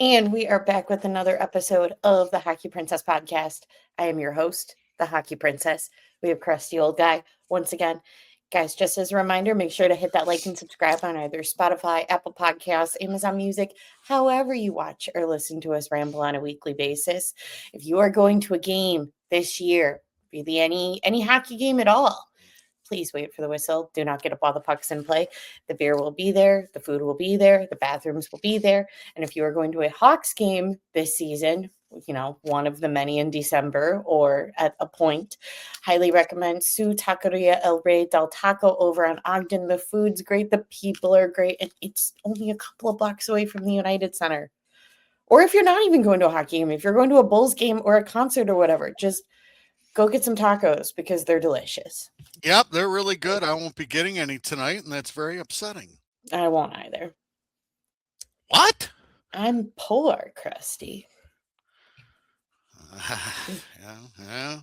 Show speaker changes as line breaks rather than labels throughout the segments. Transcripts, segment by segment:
And we are back with another episode of the Hockey Princess podcast. I am your host, the Hockey Princess. We have Crusty Old Guy once again. Guys, just as a reminder, make sure to hit that like and subscribe on either Spotify, Apple Podcasts, Amazon Music, however you watch or listen to us ramble on a weekly basis. If you are going to a game this year, really any hockey game at all, please wait for the whistle. Do not get up while the puck's in play. The beer will be there, the food will be there, the bathrooms will be there. And if you are going to a Hawks game this season, one of the many in December or at a point, highly recommend Su Taqueria El Rey del Taco over on Ogden. The food's great, the people are great, and it's only a couple of blocks away from the United Center. Or if you're not even going to a hockey game, if you're going to a Bulls game or a concert or whatever, just go get some tacos because they're delicious.
Yep, they're really good. I won't be getting any tonight, and that's very upsetting.
I won't either.
What?
I'm polar, Krusty.
Yeah,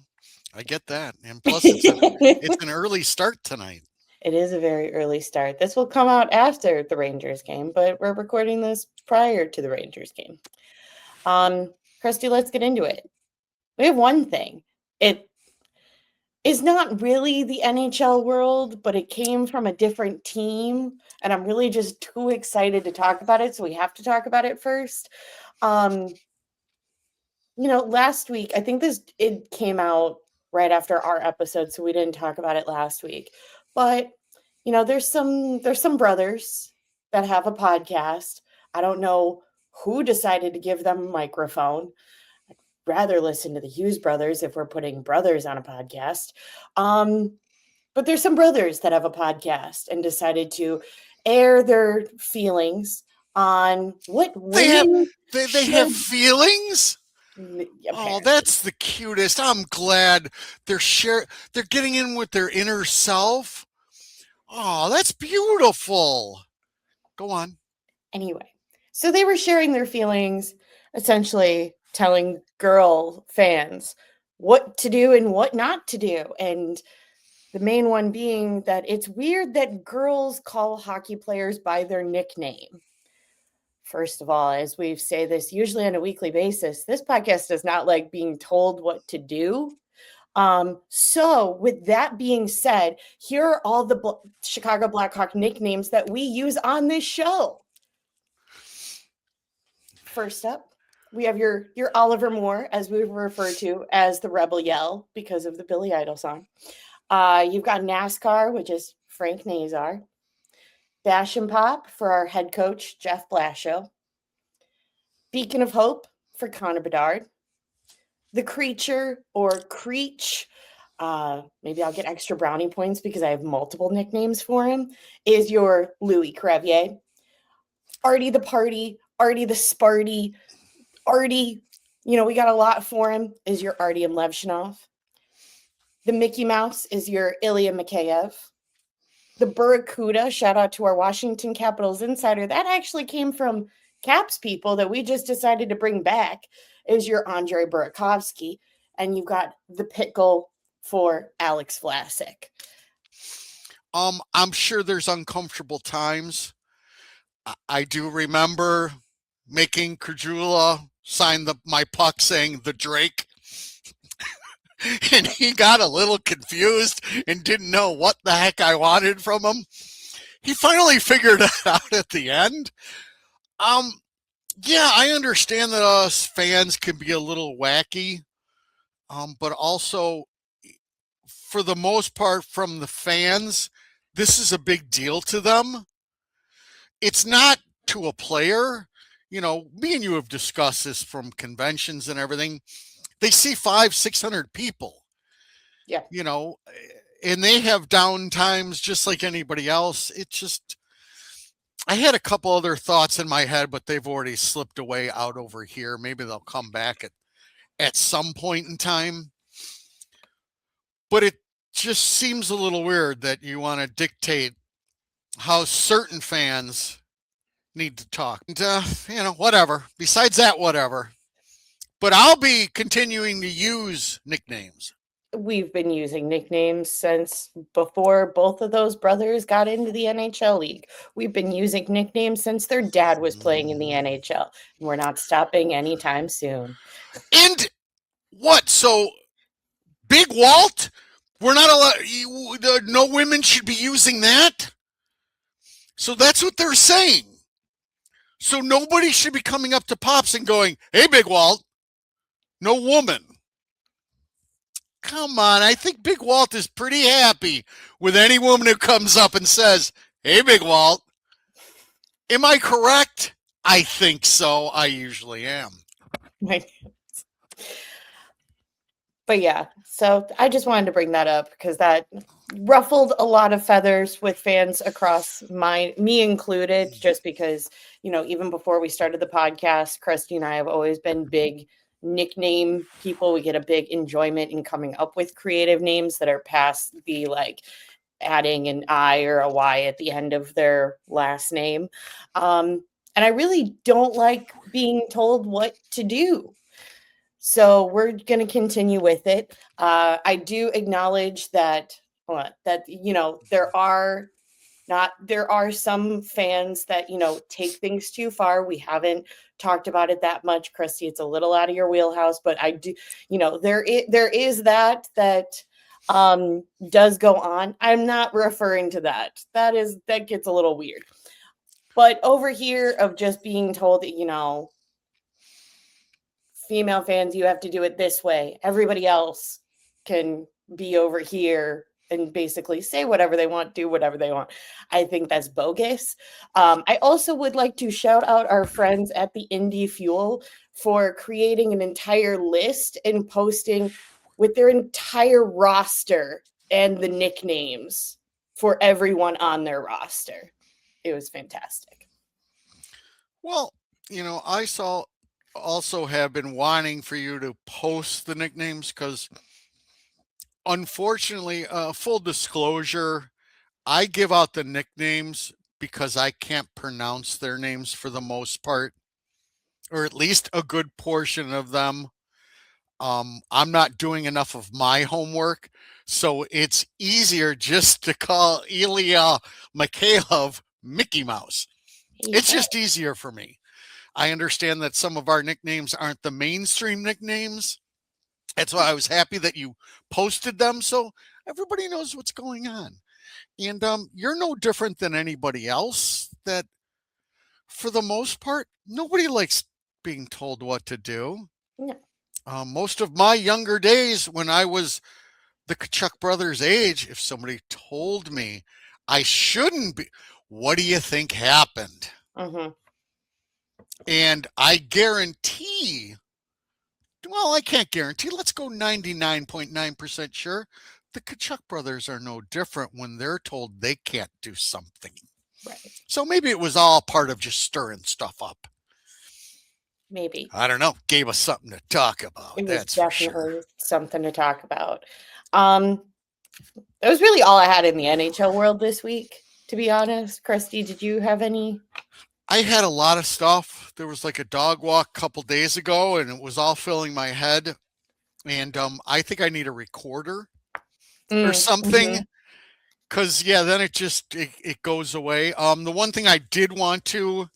I get that. And plus, it's an early start tonight.
It is a very early start. This will come out after the Rangers game, but we're recording this prior to the Rangers game. Krusty, let's get into it. We have one thing. It is not really the NHL world, but it came from a different team, and I'm really just too excited to talk about it, so we have to talk about it first. Last week, I think it came out right after our episode, so we didn't talk about it last week. But, there's some brothers that have a podcast. I don't know who decided to give them a microphone. I'd rather listen to the Hughes brothers if we're putting brothers on a podcast. But there's some brothers that have a podcast and decided to air their feelings on what women
they have feelings. Oh,
apparently.
that's the cutest. I'm glad they're getting in with their inner self. Oh, that's beautiful. Go on.
Anyway, so they were sharing their feelings, essentially telling girl fans what to do and what not to do. And the main one being that it's weird that girls call hockey players by their nickname. First of all, as we say this usually on a weekly basis, this podcast does not like being told what to do. So with that being said, here are all the Chicago Blackhawk nicknames that we use on this show. First up, we have your Oliver Moore, as we refer to as the Rebel Yell because of the Billy Idol song. You've got NASCAR, which is Frank Nazar. Bash and Pop for our head coach, Jeff Blasio. Beacon of Hope for Connor Bedard. The Creature or Creech, maybe I'll get extra brownie points because I have multiple nicknames for him, is your Louis Crevier. Artie the Party, Artie the Sparty, Artie, we got a lot for him, is your Artyom Levshinov. The Mickey Mouse is your Ilya Mikheyev. The Barracuda, shout out to our Washington Capitals insider, that actually came from Caps people that we just decided to bring back, is your Andrei Burakovsky. And you've got the Pickle for Alex Vlasic.
I'm sure there's uncomfortable times. I do remember making Krajula sign my puck saying the Drake. And he got a little confused and didn't know what the heck I wanted from him. He finally figured it out at the end. Yeah, I understand that us fans can be a little wacky, but also, for the most part, from the fans, this is a big deal to them. It's not to a player. Me and you have discussed this from conventions and everything. They see 500-600 people.
Yeah.
And they have down times just like anybody else. I had a couple other thoughts in my head, but they've already slipped away out over here. Maybe they'll come back at some point in time. But it just seems a little weird that you want to dictate how certain fans need to talk. And, whatever. Besides that, whatever. But I'll be continuing to use nicknames.
we've been using nicknames since before both of those brothers got into the NHL league. We've been using nicknames since their dad was playing in the NHL, and we're not stopping anytime soon.
And what? So Big Walt? We're not allowed. No women should be using that. So that's what they're saying. So nobody should be coming up to Pops and going, "Hey, Big Walt." No woman. Come on, I think Big Walt is pretty happy with any woman who comes up and says, "Hey, Big Walt." Am I correct? I think so. I usually am.
But yeah, so I just wanted to bring that up because that ruffled a lot of feathers with fans across me included, just because, even before we started the podcast, Christy and I have always been big nickname people. We get a big enjoyment in coming up with creative names that are past the like adding an I or a Y at the end of their last name. And I really don't like being told what to do. So we're going to continue with it. I do acknowledge that there are some fans that take things too far. We haven't talked about it that much, Christy. It's a little out of your wheelhouse, but I do. There is that does go on. I'm not referring to that. That gets a little weird. But over here of just being told that female fans, you have to do it this way. Everybody else can be over here and basically say whatever they want, do whatever they want. I think that's bogus. I also would like to shout out our friends at the Indie Fuel for creating an entire list and posting with their entire roster and the nicknames for everyone on their roster. It was fantastic.
Well, I also have been wanting for you to post the nicknames because, unfortunately, full disclosure, I give out the nicknames because I can't pronounce their names for the most part, or at least a good portion of them. I'm not doing enough of my homework, so it's easier just to call Ilya Mikhailov Mickey Mouse. It's just easier for me. I understand that some of our nicknames aren't the mainstream nicknames. That's why I was happy that you posted them so everybody knows what's going on. And you're no different than anybody else that, for the most part, nobody likes being told what to do.
Yeah.
Most of my younger days, when I was the Kachuk brothers' age, if somebody told me I shouldn't be, what do you think happened?
Mm-hmm.
And I guarantee, well, I can't guarantee, let's go 99.9% sure, the Kachuk brothers are no different when they're told they can't do something.
Right.
So maybe it was all part of just stirring stuff up.
Maybe.
I don't know. Gave us something to talk about.
It was
That's for
definitely
sure.
something to talk about. That was really all I had in the NHL world this week, to be honest. Christy, did you have any?
I had a lot of stuff. There was like a dog walk a couple days ago, and it was all filling my head. And I think I need a recorder or something, because then it goes away. The one thing I did want to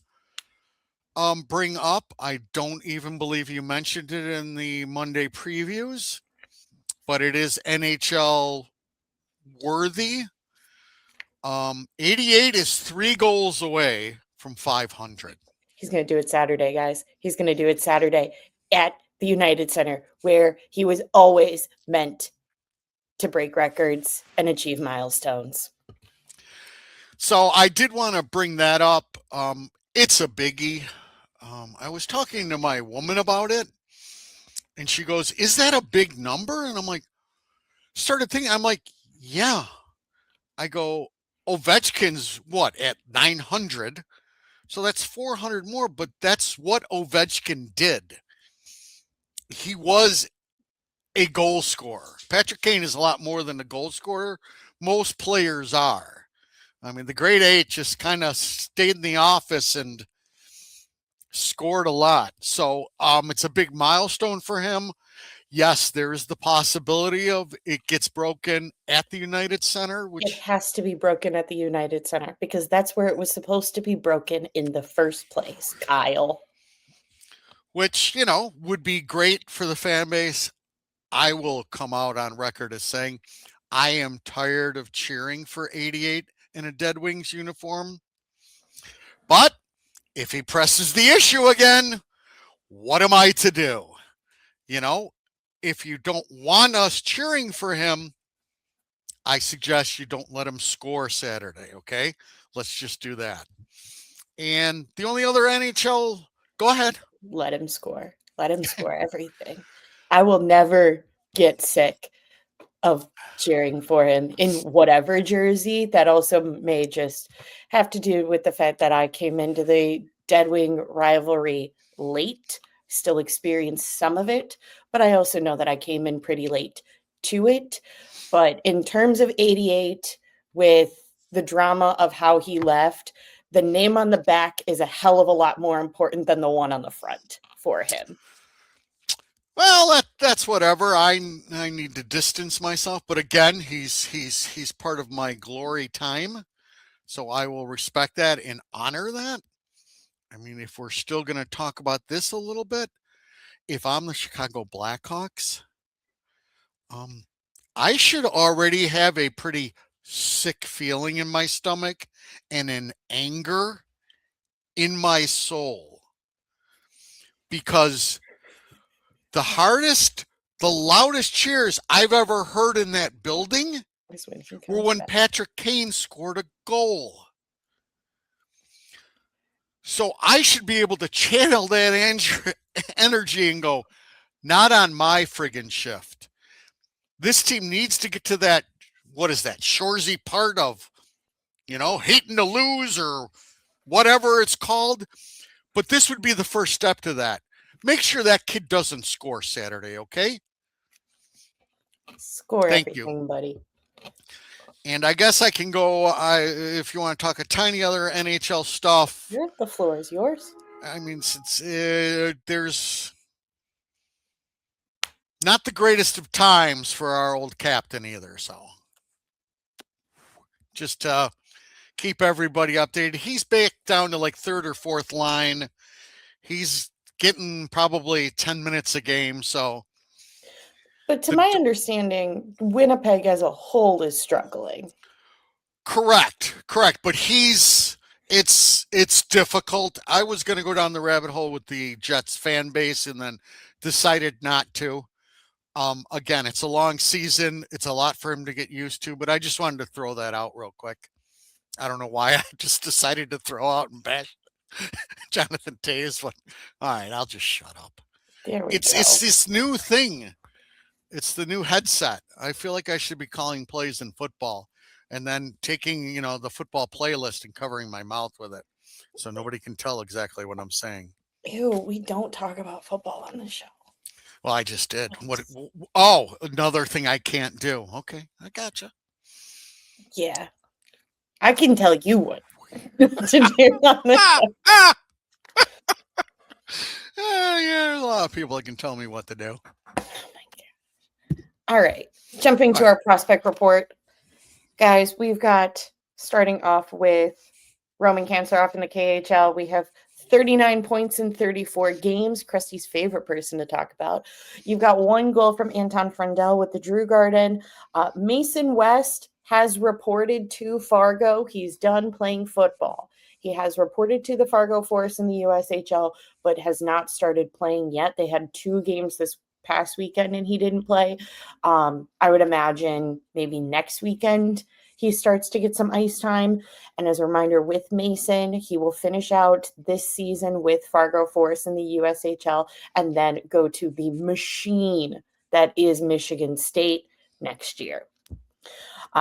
bring up, I don't even believe you mentioned it in the Monday previews, but it is NHL worthy. 88 is 3 goals away from 500.
He's going to do it Saturday, guys. He's going to do it Saturday at the United Center, where he was always meant to break records and achieve milestones.
So I did want to bring that up. It's a biggie. I was talking to my woman about it, and she goes, "Is that a big number?" And I'm like, started thinking, I'm like, yeah. I go, Ovechkin's what, at 900? So that's 400 more, but that's what Ovechkin did. He was a goal scorer. Patrick Kane is a lot more than a goal scorer. Most players are. I mean, the Great Eight just kind of stayed in the office and scored a lot. So it's a big milestone for him. Yes, there is the possibility of it gets broken at the United Center,
It has to be broken at the United Center because that's where it was supposed to be broken in the first place, Kyle.
would be great for the fan base. I will come out on record as saying I am tired of cheering for 88 in a Dead Wings uniform. But if he presses the issue again, what am I to do? You know, if you don't want us cheering for him, I suggest you don't let him score Saturday, okay? Let's just do that. And the only other NHL, go ahead.
Let him score. Let him score everything. I will never get sick of cheering for him in whatever jersey. That also may just have to do with the fact that I came into the Dead Wing rivalry late, still experienced some of it, but I also know that I came in pretty late to it. But in terms of 88, with the drama of how he left, the name on the back is a hell of a lot more important than the one on the front for him.
Well, that's whatever. I need to distance myself, but again, he's part of my glory time, so I will respect that and honor that. I mean, if we're still going to talk about this a little bit, if I'm the Chicago Blackhawks, um, I should already have a pretty sick feeling in my stomach and an anger in my soul because the loudest cheers I've ever heard in that building were when Patrick Kane scored a goal. So I should be able to channel that energy and go, not on my friggin' shift. This team needs to get to that, what is that, Shoresy part of, hating to lose or whatever it's called. But this would be the first step to that. Make sure that kid doesn't score Saturday, okay?
Score
Thank
everything, buddy.
And I guess I can go, if you want to talk a tiny other NHL stuff.
The floor is yours.
I mean, since there's not the greatest of times for our old captain either. So just keep everybody updated. He's back down to like third or fourth line. He's getting probably 10 minutes a game. So,
but to my understanding, Winnipeg as a whole is struggling.
Correct. But it's difficult. I was going to go down the rabbit hole with the Jets fan base and then decided not to. Again, it's a long season. It's a lot for him to get used to, but I just wanted to throw that out real quick. I don't know why I just decided to throw out and bash Jonathan Toews, but all right, I'll just shut up.
There we go.
It's this new thing. It's the new headset. I feel like I should be calling plays in football and then taking, the football playlist and covering my mouth with it so nobody can tell exactly what I'm saying.
Ew, we don't talk about football on the show.
Well, I just did. What? Oh, another thing I can't do. Okay, I gotcha.
Yeah, I can tell you what to do on the show.
Yeah, there's a lot of people that can tell me what to do.
Oh my God. All right, jumping to our prospect report. Guys, we've got, starting off with Roman Kansaroff in the KHL, we have 39 points in 34 games. Krusty's favorite person to talk about. You've got 1 goal from Anton Frundell with the Drew Garden. Mason West has reported to Fargo. He's done playing football. He has reported to the Fargo Force in the USHL, but has not started playing yet. They had 2 games this past weekend and he didn't play. I would imagine maybe next weekend he starts to get some ice time. And as a reminder, with Mason, he will finish out this season with Fargo Force in the USHL and then go to the machine that is Michigan State next year.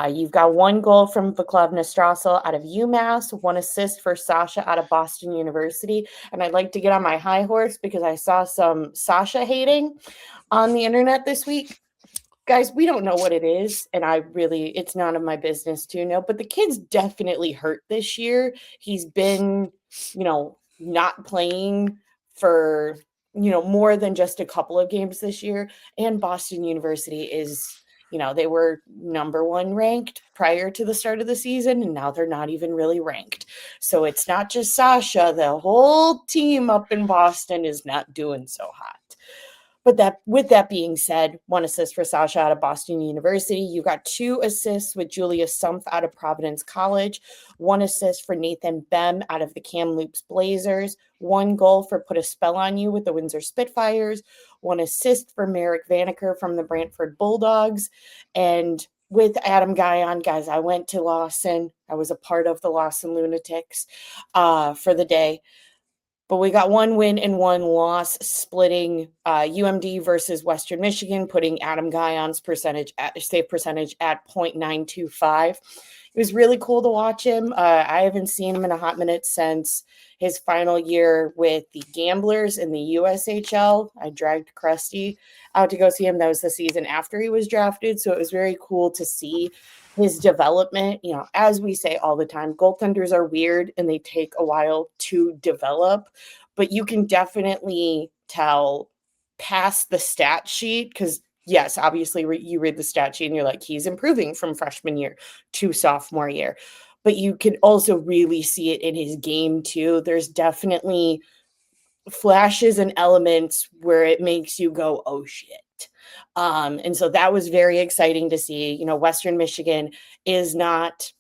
You've got 1 goal from Vaclavna Strassel out of UMass, 1 assist for Sasha out of Boston University. And I'd like to get on my high horse because I saw some Sasha hating on the internet this week. Guys, we don't know what it is, and it's none of my business to know, but the kid's definitely hurt this year. He's been, not playing for more than just a couple of games this year. And Boston University is, they were number one ranked prior to the start of the season, and now they're not even really ranked. So it's not just Sasha, the whole team up in Boston is not doing so hot. But with that being said, 1 assist for Sasha out of Boston University. You got 2 assists with Julia Sumpf out of Providence College, 1 assist for Nathan Bem out of the Kamloops Blazers, 1 goal for Put a Spell on You with the Windsor Spitfires, 1 assist for Merrick Vanaker from the Brantford Bulldogs. And with Adam Guyon, guys, I went to Lawson. I was a part of the Lawson Lunatics for the day. But we got 1 win and 1 loss, splitting UMD versus Western Michigan, putting Adam Guyon's save percentage at .925. It was really cool to watch him. I haven't seen him in a hot minute since his final year with the Gamblers in the USHL. I dragged Krusty out to go see him. That was the season after he was drafted. So it was very cool to see his development. As we say all the time, goaltenders are weird and they take a while to develop, but you can definitely tell past the stat sheet, because yes, obviously you read the stat sheet and you're like, he's improving from freshman year to sophomore year, but you can also really see it in his game too. There's definitely flashes and elements where it makes you go, oh shit. And so that was very exciting to see. Western Michigan is not,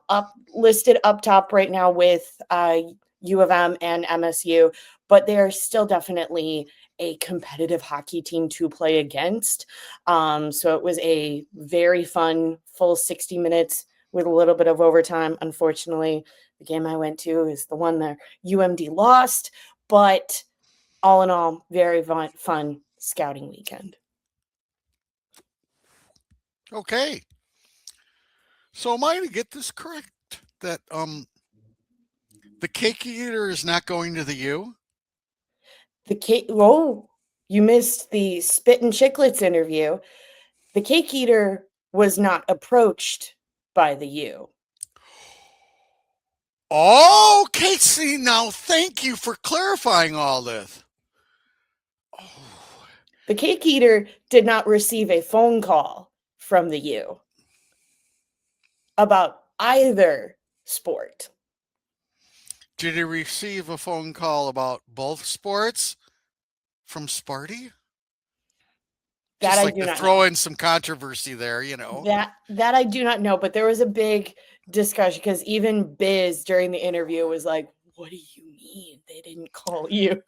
up listed up top right now with U of M and MSU, but they're still definitely a competitive hockey team to play against. So it was a very fun full 60 minutes with a little bit of overtime. Unfortunately, the game I went to is the one that UMD lost, but all in all, very fun scouting weekend.
Okay. So am I to get this correct that the cake eater is not going to the U?
You missed the Spit and Chicklets interview. The cake eater was not approached by the U.
Oh, Casey, now thank you for clarifying all this. Oh.
The cake eater did not receive a phone call from the U about either sport.
Did he receive a phone call about both sports from Sparty?
That
Just
I
like
do
to
not
throw
know.
in some controversy there,
That I do not know, but there was a big discussion because even Biz during the interview was like, "What do you mean they didn't call you?"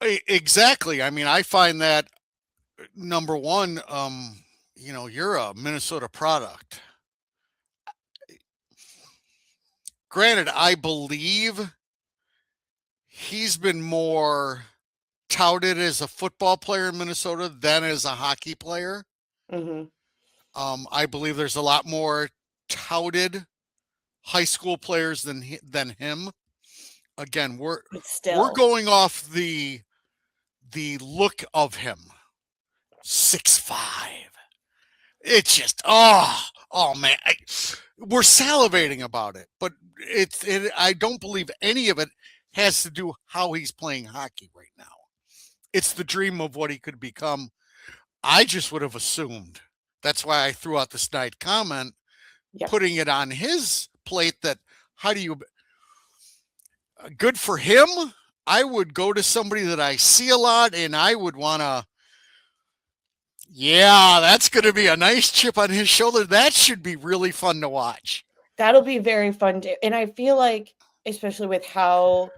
Exactly. I mean, I find that number one, you're a Minnesota product. Granted, I believe he's been more touted as a football player in Minnesota than as a hockey player.
Mm-hmm.
I believe there's a lot more touted high school players than him. Again, we're going off the look of him. 6'5". It's just oh man, we're salivating about it, but I don't believe any of it has to do how he's playing hockey right now. It's the dream of what he could become. I just would have assumed. That's why I threw out the snide comment, putting it on his plate that how do you good for him. I would go to somebody that I see a lot and I would want to, yeah, that's going to be a nice chip on his shoulder. That should be really fun to watch.
That'll be very fun too. And I feel like, especially with how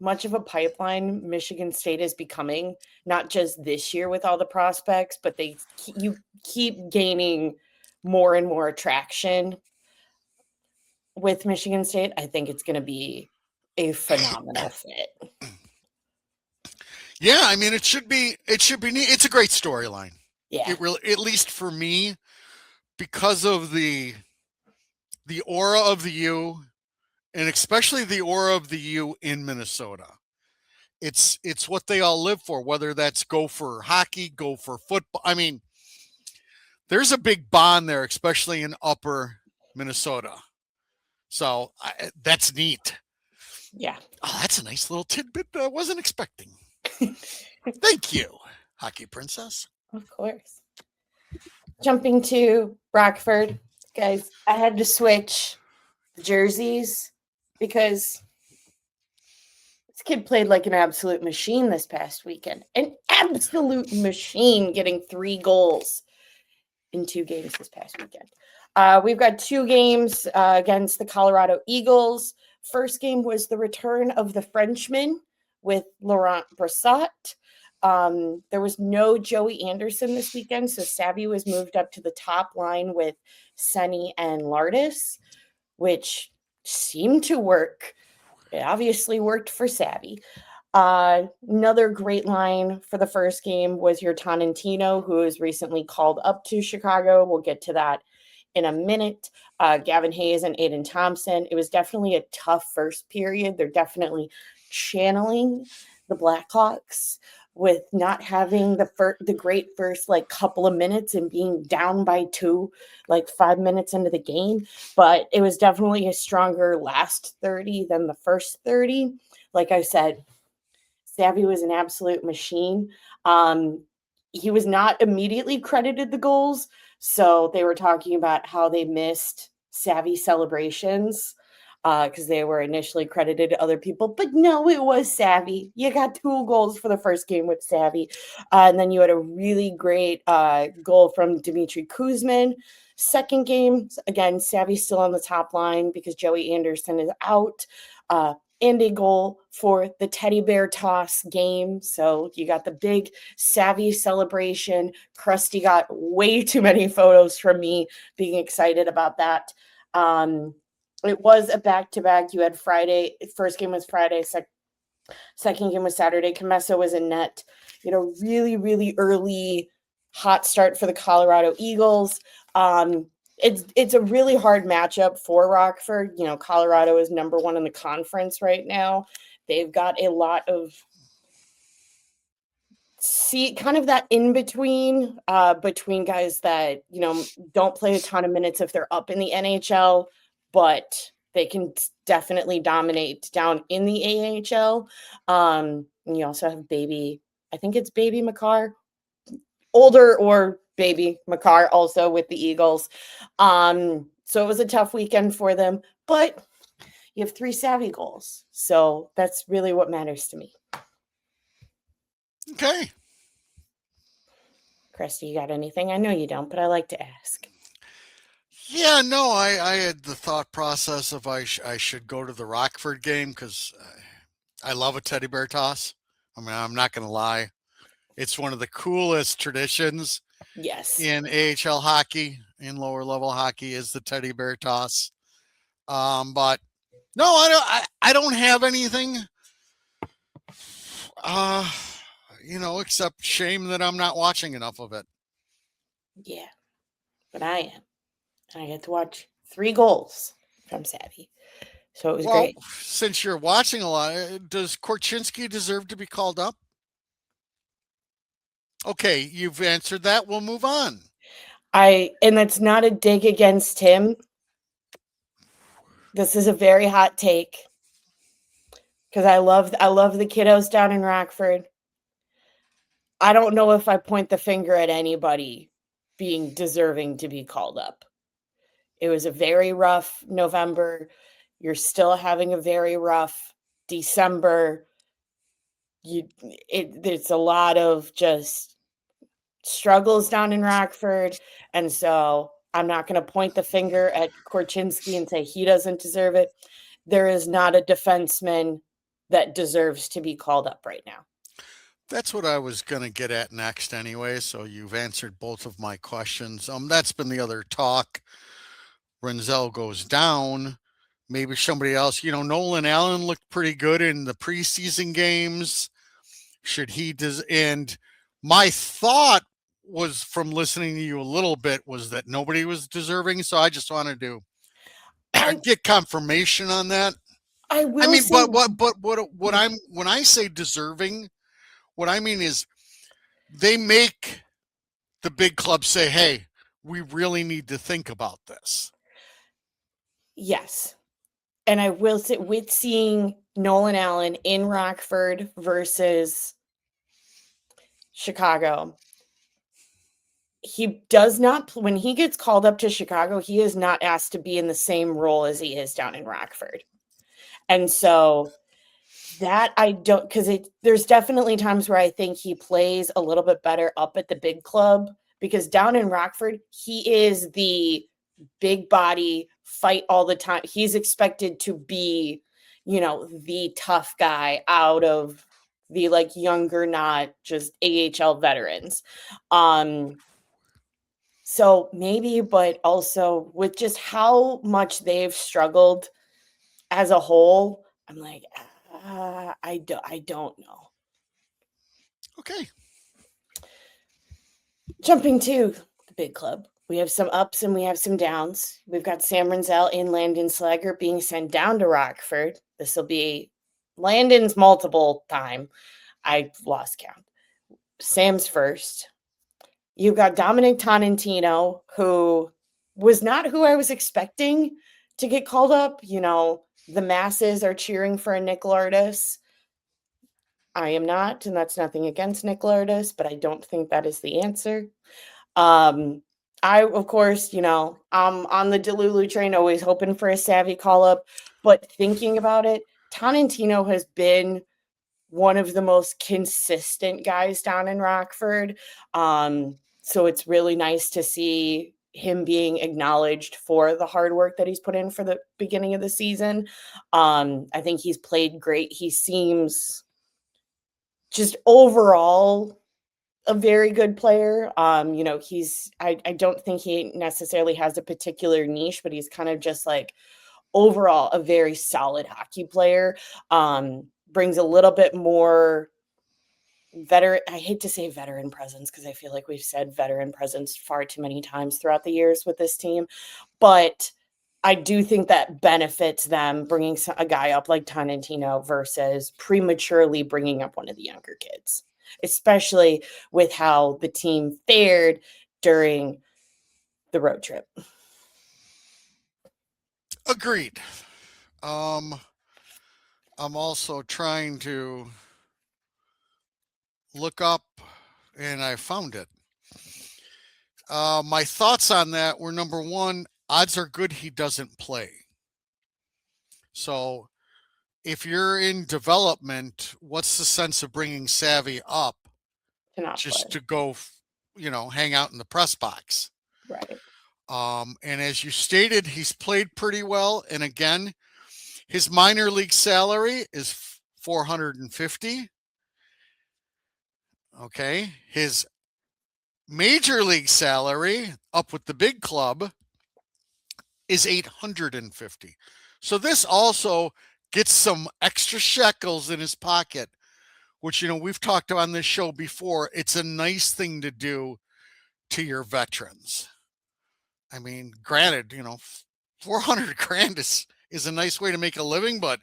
much of a pipeline Michigan State is becoming, not just this year with all the prospects, but you keep gaining more and more traction with Michigan State. I think it's going to be a phenomenal fit.
Yeah, I mean it should be neat. It's a great storyline.
Yeah.
It really, at least for me, because of the aura of the U, and especially the aura of the U in Minnesota. It's what they all live for, whether that's go for hockey, go for football. I mean, there's a big bond there, especially in upper Minnesota. So that's neat.
Yeah.
Oh, that's a nice little tidbit that I wasn't expecting. Thank you, Hockey Princess.
Of course. Jumping to Rockford, guys, I had to switch the jerseys because this kid played like an absolute machine this past weekend. An absolute machine, getting 3 goals in 2 games this past weekend. We've got 2 games against the Colorado Eagles. First game was the return of the Frenchman with Laurent Brissot. There was no Joey Anderson this weekend, so Savvy was moved up to the top line with Senny and Lardis, which seemed to work. It obviously worked for Savvy. Another great line for the first game was your Tonantino, who was recently called up to Chicago. We'll get to that in a minute. Gavin Hayes and Aiden Thompson. It was definitely a tough first period. They're definitely channeling the Blackhawks with not having the great first like couple of minutes and being down by 2 like 5 minutes into the game, but it was definitely a stronger last 30 than the first 30. Like I said, Savvy was an absolute machine. He was not immediately credited the goals, so they were talking about how they missed Savvy celebrations because they were initially credited to other people. But no, it was Savvy. You got 2 goals for the first game with Savvy, and then you had a really great goal from Dmitry Kuzmin. Second game, again, Savvy's still on the top line because Joey Anderson is out. And a goal for the teddy bear toss game. So you got the big Savvy celebration. Krusty got way too many photos from me being excited about that. It was a back-to-back. You had Friday. First game was Friday. Second game was Saturday. Camesso was in net. Really, really early hot start for the Colorado Eagles. It's a really hard matchup for Rockford. Colorado is number 1 in the conference right now. They've got a lot of kind of that in between guys that don't play a ton of minutes if they're up in the NHL, but they can definitely dominate down in the AHL. And you also have I think it's baby Makar, older or baby Makar also with the Eagles. So it was a tough weekend for them, but you have 3 Savvy goals. So that's really what matters to me.
Okay.
Christy, you got anything? I know you don't, but I like to ask.
Yeah, no, I had the thought process of I should go to the Rockford game because I love a teddy bear toss. I mean, I'm not going to lie. It's one of the coolest traditions
Yes.
in AHL hockey, in lower level hockey, is the teddy bear toss. But no, I don't have anything. Except shame that I'm not watching enough of it.
Yeah, but I am. I get to watch 3 goals from Savvy. So it was great.
Since you're watching a lot, does Korchinski deserve to be called up? Okay, you've answered that. We'll move on.
And that's not a dig against him. This is a very hot take because I love the kiddos down in Rockford. I don't know if I point the finger at anybody being deserving to be called up. It was a very rough November. You're still having a very rough December. There's a lot of just struggles down in Rockford. And so I'm not going to point the finger at Korchinski and say he doesn't deserve it. There is not a defenseman that deserves to be called up right now.
That's what I was going to get at next anyway. So you've answered both of my questions. That's been the other talk. Renzel goes down. Maybe somebody else. Nolan Allen looked pretty good in the preseason games. Should he and my thought was, from listening to you a little bit, was that nobody was deserving. So I just wanted to get confirmation on that.
I will.
I mean, but what I'm, when I say deserving, what I mean is they make the big clubs say, "Hey, we really need to think about this."
Yes. And I will say, with seeing Nolan Allen in Rockford versus Chicago. He does not, when he gets called up to Chicago, he is not asked to be in the same role as he is down in Rockford. And so that I don't, because there's definitely times where I think he plays a little bit better up at the big club, because down in Rockford, he is the big body, fight all the time. He's expected to be, the tough guy out of the like younger, not just AHL veterans. So maybe, but also with just how much they've struggled as a whole, I'm like, I don't know.
Okay.
Jumping to the big club, we have some ups and we have some downs. We've got Sam Renzel and Landon Slager being sent down to Rockford. This will be Landon's multiple time. I lost count. Sam's first. You've got Dominic Tonantino, who was not who I was expecting to get called up. The masses are cheering for a Nick Lourdes. I am not, and that's nothing against Nick Lourdes, but I don't think that is the answer. I, of course, I'm on the Delulu train, always hoping for a Savvy call up, but thinking about it, Tonantino has been one of the most consistent guys down in Rockford. So it's really nice to see him being acknowledged for the hard work that he's put in for the beginning of the season. I think he's played great. He seems just overall a very good player. I don't think he necessarily has a particular niche, but he's kind of just like overall a very solid hockey player. Brings a little bit more veteran, I hate to say veteran presence because I feel like we've said veteran presence far too many times throughout the years with this team, but I do think that benefits them bringing a guy up like Tonantino versus prematurely bringing up one of the younger kids, especially with how the team fared during the road trip.
Agreed. I'm also trying to look up, and I found it. My thoughts on that were, number one, odds are good he doesn't play. So if you're in development, what's the sense of bringing Savvy up just to go, hang out in the press box?
Right.
And as you stated, he's played pretty well. And again, his minor league salary is $450. Okay. His major league salary up with the big club is $850. So this also gets some extra shekels in his pocket, which, we've talked on this show before. It's a nice thing to do to your veterans. I mean, granted, 400 grand is a nice way to make a living, but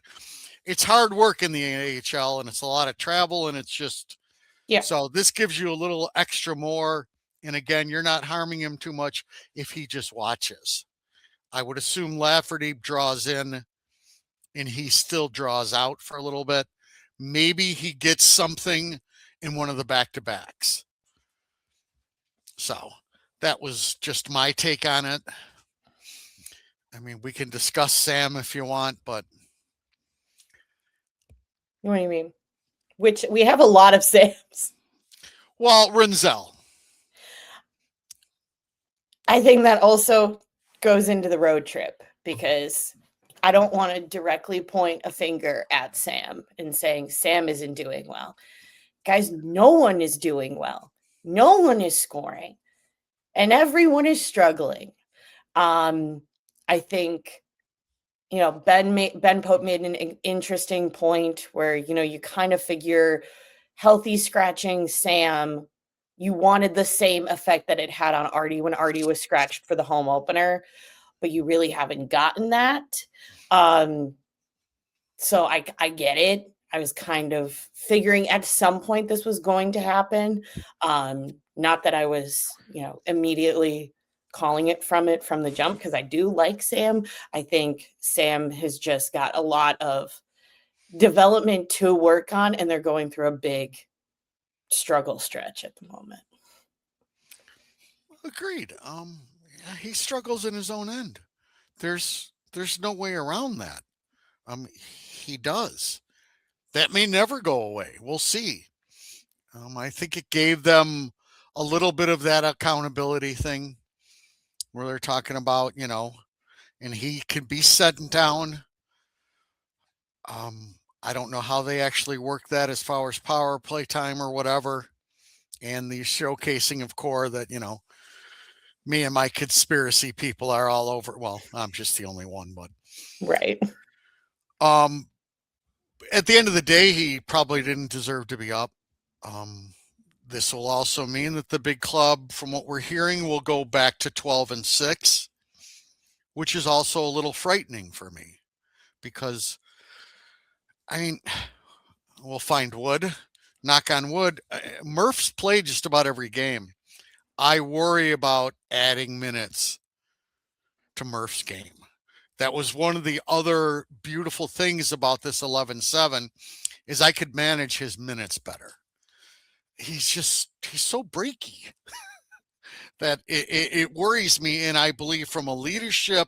it's hard work in the AHL and it's a lot of travel and it's just,
yeah.
So this gives you a little extra more. And again, you're not harming him too much if he just watches. I would assume Lafferty draws in and he still draws out for a little bit. Maybe he gets something in one of the back-to-backs. So that was just my take on it. I mean, we can discuss Sam if you want, but.
What do you mean? Which we have a lot of Sams.
Well, Renzel.
I think that also goes into the road trip because I don't want to directly point a finger at Sam and saying Sam isn't doing well. Guys, no one is doing well. No one is scoring. And everyone is struggling. I think, Ben Pope made an interesting point where, you kind of figure healthy scratching Sam, you wanted the same effect that it had on Artie when Artie was scratched for the home opener, but you really haven't gotten that. So I get it. I was kind of figuring at some point this was going to happen. Not that I was, immediately calling it from the jump, because I do like Sam. I think Sam has just got a lot of development to work on, and they're going through a big struggle stretch at the moment.
Agreed. Yeah, he struggles in his own end. There's no way around that. He does. That may never go away. We'll see. I think it gave them a little bit of that accountability thing where they're talking about, and he can be setting down. I don't know how they actually work that as far as power play time or whatever. And the showcasing of core that, me and my conspiracy people are all over. Well, I'm just the only one, but
Right.
um, at the end of the day, he probably didn't deserve to be up. Um, this will also mean that the big club, from what we're hearing, will go back to 12-6, which is also a little frightening for me because, I mean, we'll find wood, knock on wood. Murph's played just about every game. I worry about adding minutes to Murph's game. That was one of the other beautiful things about this 11-7 is I could manage his minutes better. He's so breaky that it worries me. And I believe from a leadership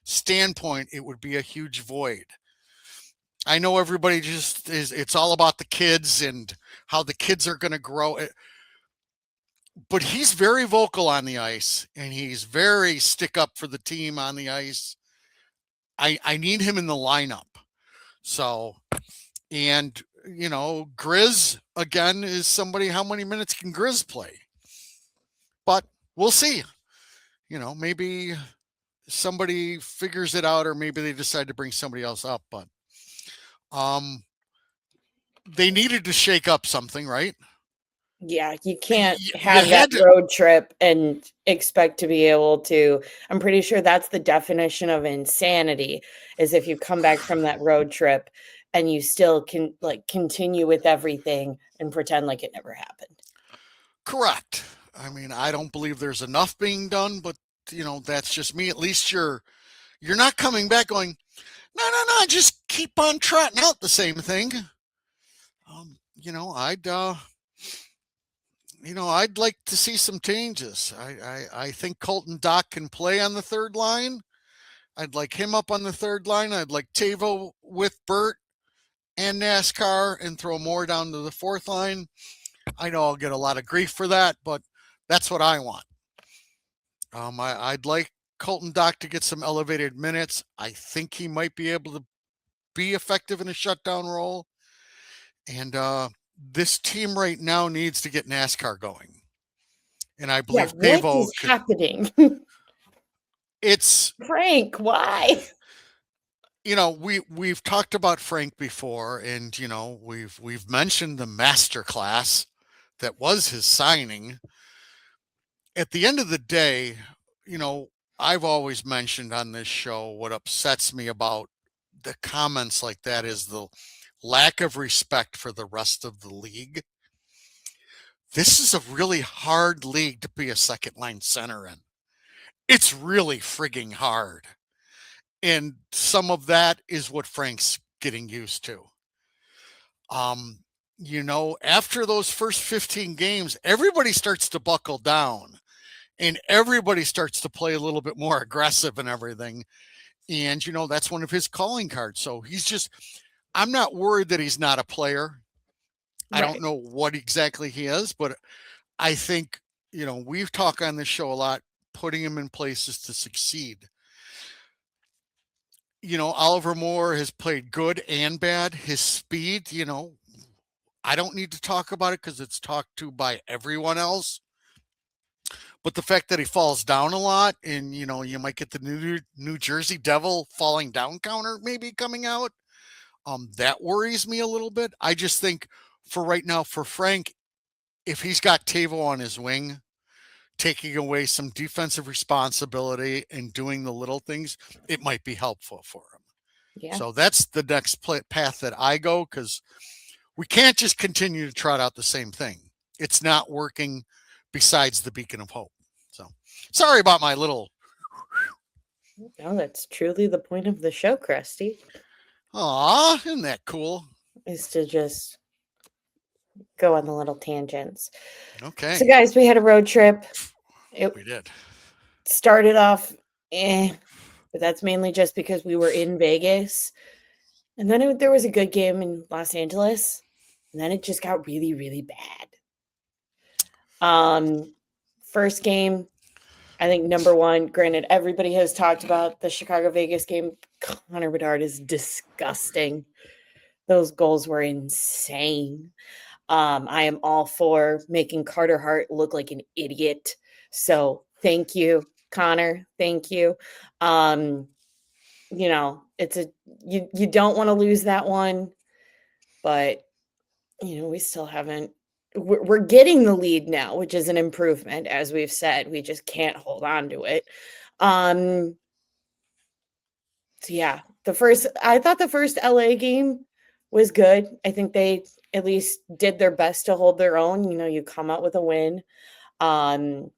standpoint, it would be a huge void. I know everybody it's all about the kids and how the kids are going to grow. But he's very vocal on the ice and he's very stick up for the team on the ice. I need him in the lineup. So, and Grizz again is somebody, how many minutes can Grizz play? But we'll see. Maybe somebody figures it out or maybe they decide to bring somebody else up, but they needed to shake up something, right?
Yeah, you can't
You
have that
had to,
road trip and expect to be able to. I'm pretty sure that's the definition of insanity, is if you come back from that road trip and you still can continue with everything and pretend like it never happened.
correct. I mean, I don't believe there's enough being done, but that's just me. At least you're not coming back going, no, just keep on trotting out the same thing. Um, you know, I'd I'd like to see some changes. I think Colton Dock can play on the third line. I'd like him up on the third line. I'd like Tavo with Bert and NASCAR and throw more down to the fourth line. I know I'll get a lot of grief for that, but that's what I want. I'd like Colton Dock to get some elevated minutes. I think he might be able to be effective in a shutdown role. And this team right now needs to get NASCAR going. And I
Yeah,
believe
what
Tavo
is happening?
it's
Frank, why?
we've talked about Frank before, and we've mentioned the master class that was his signing. At the end of the day, I've always mentioned on this show what upsets me about the comments like that is the lack of respect for the rest of the league. This is a really hard league to be a second line center in. It's really frigging hard. And some of that is what Frank's getting used to. After those first 15 games, everybody starts to buckle down and everybody starts to play a little bit more aggressive and everything. And, that's one of his calling cards. So I'm not worried that he's not a player. I don't
Right.
know what exactly he is, but I think, we've talked on this show a lot, putting him in places to succeed. Oliver Moore has played good and bad. His speed, I don't need to talk about it because it's talked to by everyone else. But the fact that he falls down a lot and, you might get the New Jersey Devil falling down counter maybe coming out, that worries me a little bit. I just think for right now, for Frank, if he's got Tavo on his wing, taking away some defensive responsibility and doing the little things, it might be helpful for him.
Yeah.
So that's the next path that I go because we can't just continue to trot out the same thing. It's not working besides the beacon of hope. So sorry about my little.
No, that's truly the point of the show, Krusty.
Aw, isn't that cool?
is to just go on the little tangents. So,
Okay,
guys, we had a road trip. It
we did.
started off, but that's mainly just because we were in Vegas. And then there was a good game in Los Angeles. And then it just got really, really bad. First game, I think number one, granted, everybody has talked about the Chicago Vegas game. Connor Bedard is disgusting. Those goals were insane. I am all for making Carter Hart look like an idiot. So thank you, Connor. Thank you. Um, it's you don't want to lose that one, but we still haven't. We're getting the lead now, which is an improvement, as we've said. We just can't hold on to it. Um, so yeah, I thought the first LA game was good. I think they at least did their best to hold their own. You come out with a win. Um,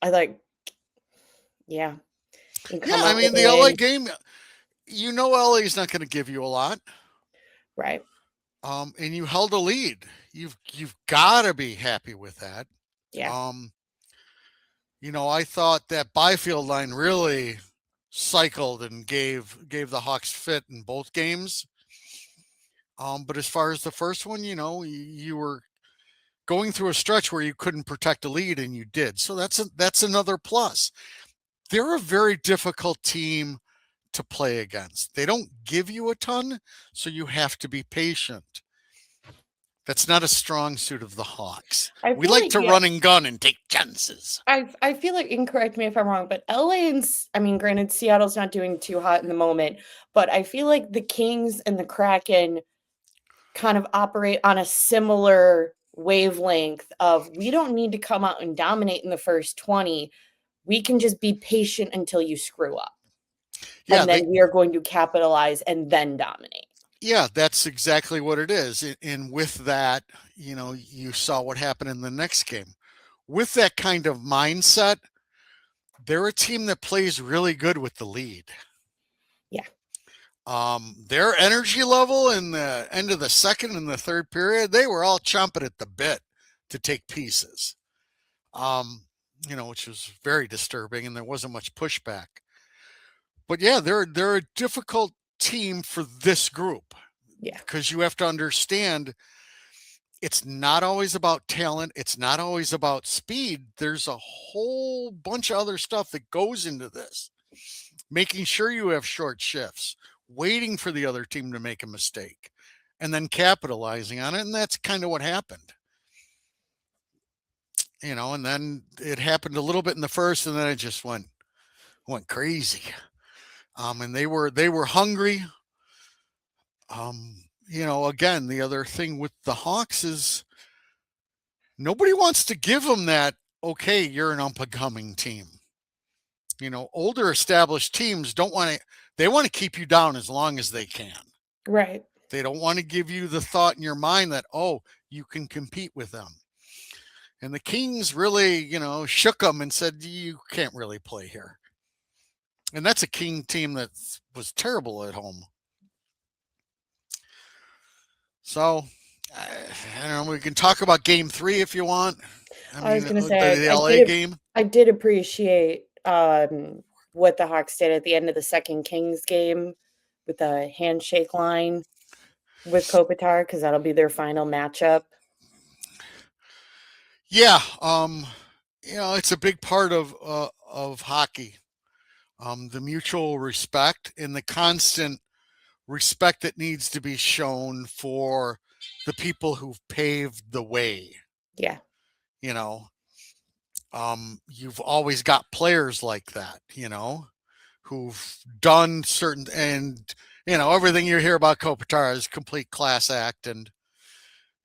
I like, yeah, you
Yeah,
come
I
out with
mean
a
the LA
win,
game. LA is not going to give you a lot.
right?
And you held a lead. You've got to be happy with that.
Yeah,
Um, I thought that Byfield line really cycled and gave the Hawks fit in both games. But as far as the first one, you were going through a stretch where you couldn't protect a lead, and you did. So that's another plus. They're a very difficult team to play against. They don't give you a ton, so you have to be patient. That's not a strong suit of the Hawks.
I
We
feel
like
like
to
yeah,
run and gun and take chances.
I feel like, and correct me if I'm wrong, but LA I mean, granted, Seattle's not doing too hot in the moment, but I feel like the Kings and the Kraken kind of operate on a similar wavelength of we don't need to come out and dominate in the first 20. We can just be patient until you screw up.
Yeah,
And then we are going to capitalize and then dominate.
yeah, that's exactly what it is. And with that, you saw what happened in the next game. With that kind of mindset, they're a team that plays really good with the lead.
Yeah.
Their energy level in the end of the second and the third period, they were all chomping at the bit to take pieces. Which was very disturbing, and there wasn't much pushback. But yeah, they're a difficult team for this group.
Yeah.
Because you have to understand it's not always about talent, it's not always about speed. There's a whole bunch of other stuff that goes into this. Making sure you have short shifts, waiting for the other team to make a mistake, and then capitalizing on it. And that's kind of what happened. And then it happened a little bit in the first, and then it just went crazy. And they were hungry. Again, the other thing with the Hawks is nobody wants to give them that, okay, you're an up and coming team. Older established teams they want to keep you down as long as they can.
Right.
They don't want to give you the thought in your mind that, oh, you can compete with them. And the Kings really, shook them and said, you can't really play here. And that's a King team that was terrible at home. So, I don't know. We can talk about Game 3 if you want.
I was going to
The
say,
LA game.
I did appreciate what the Hawks did at the end of the second Kings game with the handshake line with Kopitar, because that'll be their final matchup.
Yeah, it's a big part of hockey. The mutual respect and the constant respect that needs to be shown for the people who've paved the way.
Yeah.
You know, you've always got players like that, who've done certain, and everything you hear about Kopitar is complete class act, and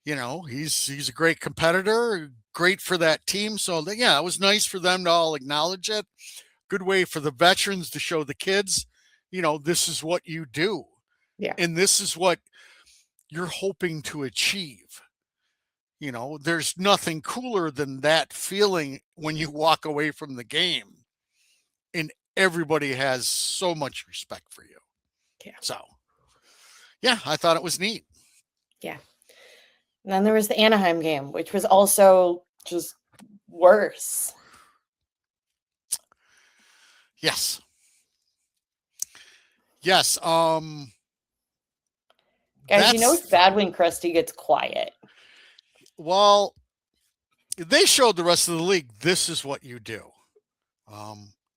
he's a great competitor, great for that team. So yeah, it was nice for them to all acknowledge it. Good way for the veterans to show the kids, this is what you do.
Yeah.
And this is what you're hoping to achieve. There's nothing cooler than that feeling when you walk away from the game and everybody has so much respect for you.
Yeah.
So, yeah, I thought it was neat.
Yeah. And then there was the Anaheim game, which was also just worse.
Yes. Yes.
Guys, you know
That's
it's bad when Krusty gets quiet.
well, they showed the rest of the league this is what you do.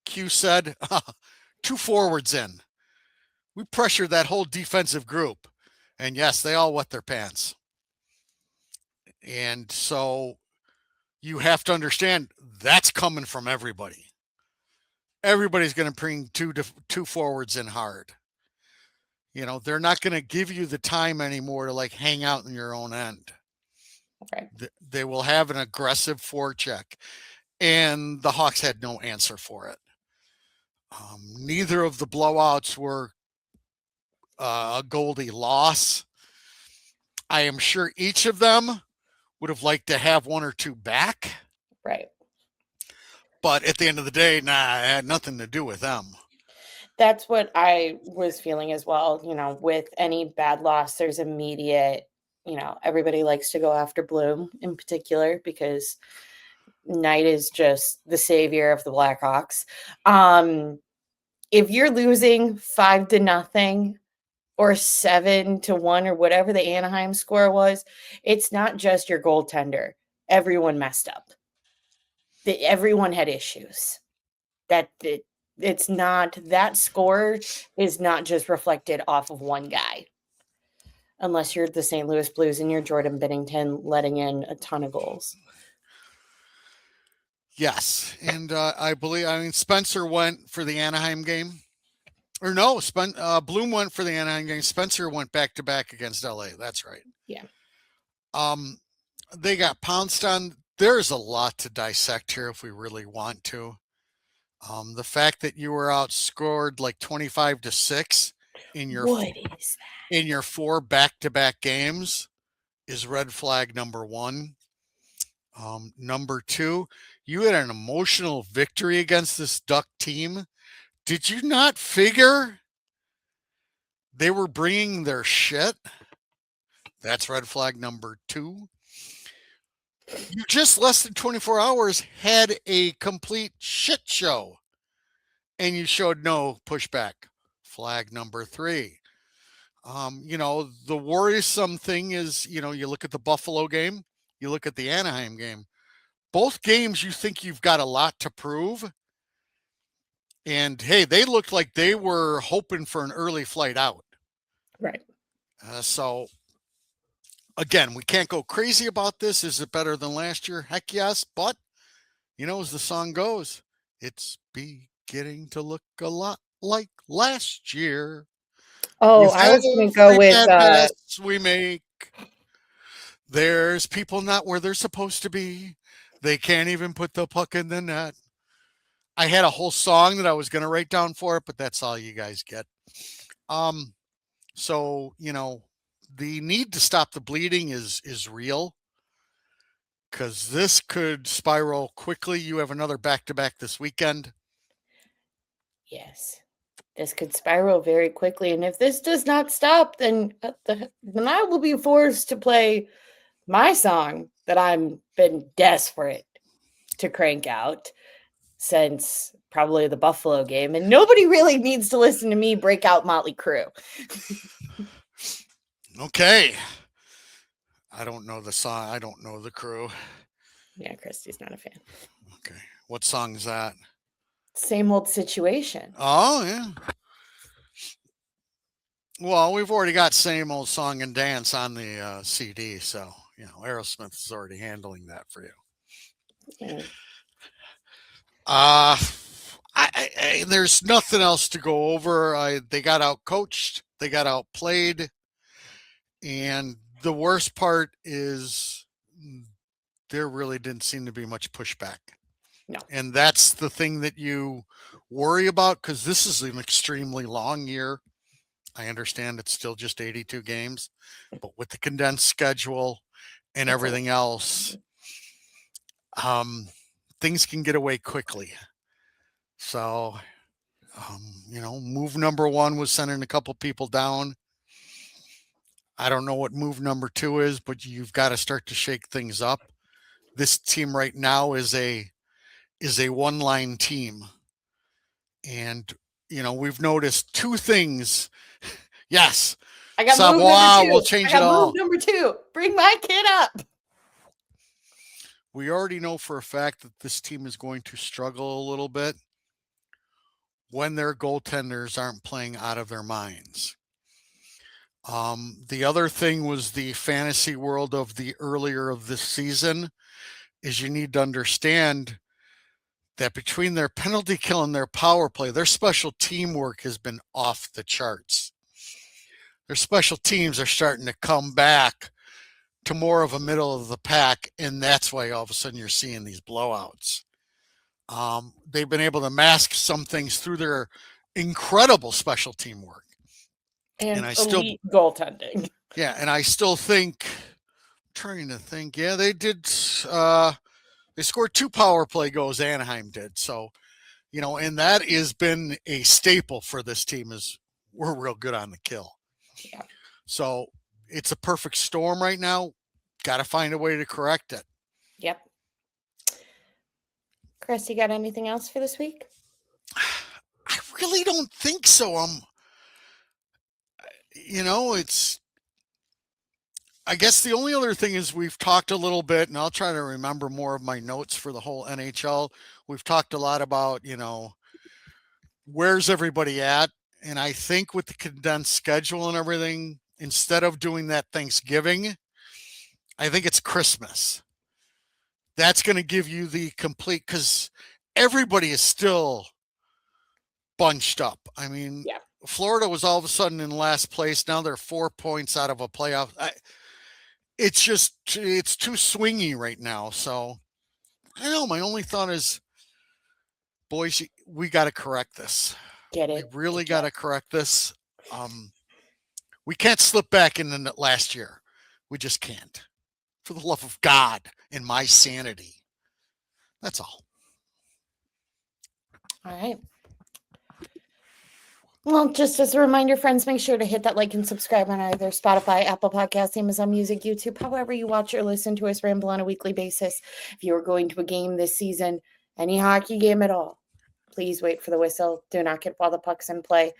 Q said, 2 forwards in. We pressured that whole defensive group. And yes, they all wet their pants. And so you have to understand that's coming from everybody. Everybody's going to bring two forwards in hard. They're not going to give you the time anymore to like hang out in your own end.
Right.
They will have an aggressive forecheck, and the Hawks had no answer for it. Neither of the blowouts were a Goldie loss. I am sure each of them would have liked to have one or two back.
Right.
But at the end of the day, it had nothing to do with them.
That's what I was feeling as well. With any bad loss, there's immediate, everybody likes to go after Bloom in particular because Knight is just the savior of the Blackhawks. If you're losing 5-0 or 7-1 or whatever the Anaheim score was, it's not just your goaltender. Everyone messed up. Everyone had issues. It's not, that score is not just reflected off of one guy. Unless you're the St. Louis Blues and you're Jordan Binnington letting in a ton of goals.
Yes, and I believe Spencer went for the Anaheim game. Or no, Bloom went for the Anaheim game. Spencer went back to back against LA. That's right.
Yeah.
They got pounced on. There's a lot to dissect here if we really want to. The fact that you were outscored like 25-6 in your in your 4 back-to-back games is red flag number 1. Number 2, you had an emotional victory against this Duck team. Did you not figure they were bringing their shit? That's red flag number 2. You just less than 24 hours had a complete shit show and you showed no pushback. Flag number 3. The worrisome thing is, you look at the Buffalo game, you look at the Anaheim game. Both games you think you've got a lot to prove. And hey, they looked like they were hoping for an early flight out.
Right.
So again, we can't go crazy about this. Is it better than last year? Heck yes. But, as the song goes, it's beginning to look a lot like last year.
Oh,
With
I was going to go
every
with
bad pass we make, there's people not where they're supposed to be. They can't even put the puck in the net. I had a whole song that I was going to write down for it, but that's all you guys get. So, the need to stop the bleeding is real because this could spiral quickly. You have another back-to-back this weekend.
Yes. This could spiral very quickly. And if this does not stop, then I will be forced to play my song that I've been desperate to crank out since probably the Buffalo game. And nobody really needs to listen to me break out Motley Crue.
Okay. I don't know the song. I don't know the crew.
Yeah, Christy's not a fan.
Okay. What song is that?
Same old situation.
Oh, yeah. Well, we've already got Same Old Song and Dance on the CD, so, Aerosmith is already handling that for you.
Yeah.
There's nothing else to go over. They got out coached, they got outplayed, and the worst part is there really didn't seem to be much pushback.
No.
And that's the thing that you worry about because this is an extremely long year. I understand it's still just 82 games, but with the condensed schedule and everything else, things can get away quickly. So Move number one was sending a couple people down. I don't know what move number two is, but you've got to start to shake things up. This team right now is a one line team, and we've noticed two things. Yes,
I got move number
Savoie will
two. I
change it
got move
all.
number two. Bring my kid up.
We already know for a fact that this team is going to struggle a little bit when their goaltenders aren't playing out of their minds. The other thing was the fantasy world of the earlier of this season is you need to understand that between their penalty kill and their power play, their special teamwork has been off the charts. Their special teams are starting to come back to more of a middle of the pack, and that's why all of a sudden you're seeing these blowouts. They've been able to mask some things through their incredible special teamwork.
And
I still,
elite goaltending.
yeah, and I still think, trying to think, yeah, they did. They scored 2 power play goals. Anaheim did so, and that has been a staple for this team. Is we're real good on the kill.
Yeah.
So it's a perfect storm right now. Got to find a way to correct it.
Yep. Chris, you got anything else for this week?
I really don't think so. It's. I guess the only other thing is we've talked a little bit, and I'll try to remember more of my notes for the whole NHL. We've talked a lot about, where's everybody at? And I think with the condensed schedule and everything, instead of doing that Thanksgiving, I think it's Christmas. That's going to give you the complete, because everybody is still bunched up. I mean,
Yeah.
Florida was all of a sudden in last place. Now they're 4 points out of a playoff. It's too swingy right now. So I don't know. My only thought is, boys, we got to correct this.
Get it?
We really got to correct this. We can't slip back into last year. We just can't. For the love of God and my sanity. That's all.
All right. Well, just as a reminder, friends, make sure to hit that like and subscribe on either Spotify, Apple Podcasts, Amazon Music, YouTube, however you watch or listen to us ramble on a weekly basis. If you are going to a game this season, any hockey game at all, please wait for the whistle. Do not get while the puck's in play.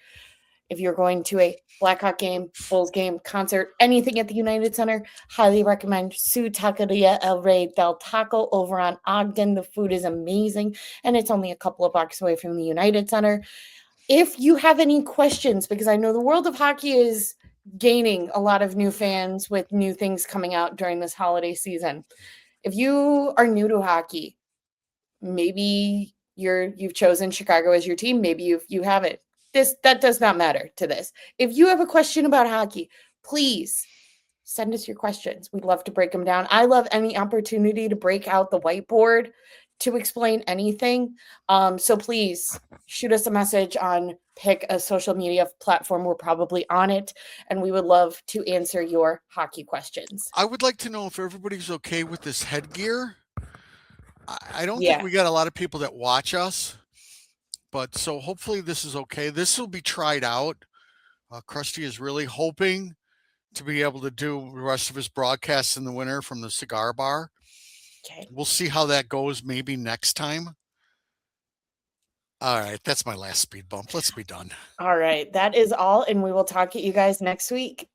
If you're going to a Blackhawk game, Bulls game, concert, anything at the United Center, highly recommend Su Taqueria El Rey del Taco over on Ogden. The food is amazing, and it's only a couple of blocks away from the United Center. If you have any questions, because I know the world of hockey is gaining a lot of new fans with new things coming out during this holiday season. If you are new to hockey, maybe you've chosen Chicago as your team, maybe you haven't. That does not matter to this. If you have a question about hockey, please send us your questions. We'd love to break them down. I love any opportunity to break out the whiteboard to explain anything. So please shoot us a message pick a social media platform. We're probably on it, and we would love to answer your hockey questions.
I would like to know if everybody's okay with this headgear. I don't think we got a lot of people that watch us, but so hopefully this is okay. This will be tried out. Krusty is really hoping to be able to do the rest of his broadcasts in the winter from the cigar bar.
Okay.
We'll see how that goes maybe next time. All right, that's my last speed bump. Let's be done.
All right, that is all, and we will talk to you guys next week.